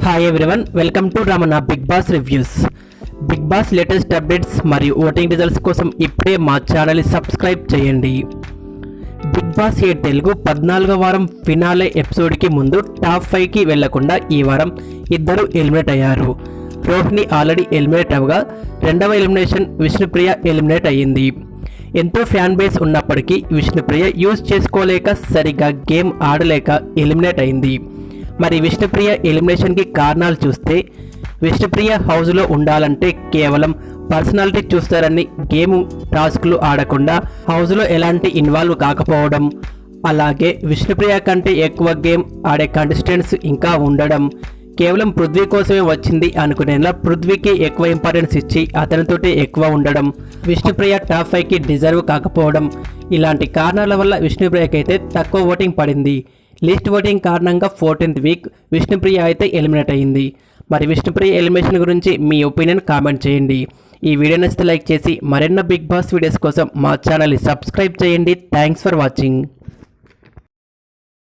Hi everyone, welcome to Ramana Bigg Boss reviews. Bigg Boss latest updates మరియు voting results కోసం ఇప్పుడే మా ఛానల్ని సబ్స్క్రైబ్ చేయండి. బిగ్ బాస్ 8 తెలుగు 14వ వారం ఫినాలే ఎపిసోడ్కి ముందు టాప్ 5కి వెళ్లకుండా ఈ వారం ఇద్దరు ఎలిమినేట్ అయ్యారు. రోహిణి ఆల్రెడీ ఎలిమినేట్ అవ్వగా రెండవ ఎలిమినేషన్ విష్ణుప్రియ ఎలిమినేట్ అయ్యింది. ఎంతో ఫ్యాన్ బేస్ ఉన్నప్పటికీ విష్ణుప్రియ యూజ్ చేసుకోలేక సరిగా గేమ్ ఆడలేక ఎలిమినేట్ అయింది. మరి విష్ణుప్రియ ఎలిమినేషన్కి కారణాలు చూస్తే, విష్ణుప్రియ హౌస్లో ఉండాలంటే కేవలం పర్సనాలిటీ చూస్తారని గేమ్ టాస్క్లు ఆడకుండా హౌస్లో ఎలాంటి ఇన్వాల్వ్ కాకపోవడం, అలాగే విష్ణుప్రియ కంటే ఎక్కువ గేమ్ ఆడే కంటెస్టెంట్స్ ఇంకా ఉండడం, కేవలం పృథ్వీ కోసమే వచ్చింది అనుకునేలా పృథ్వీకి ఎక్కువ ఇంపార్టెన్స్ ఇచ్చి అతనితోటి ఎక్కువ ఉండడం, విష్ణుప్రియ టాప్ 5కి డిజర్వ్ కాకపోవడం, ఇలాంటి కారణాల వల్ల విష్ణుప్రియకి అయితే తక్కువ ఓటింగ్ పడింది. లీస్ట్ ఓటింగ్ కారణంగా 14th వీక్ విష్ణుప్రియ అయితే ఎలిమినేట్ అయ్యింది. మరి విష్ణుప్రియ ఎలిమినేషన్ గురించి మీ ఒపీనియన్ కామెంట్ చేయండి. ఈ వీడియో నచ్చితే లైక్ చేసి మరెన్నో బిగ్ బాస్ వీడియోస్ కోసం మా ఛానల్ని సబ్స్క్రైబ్ చేయండి. Thanks for watching.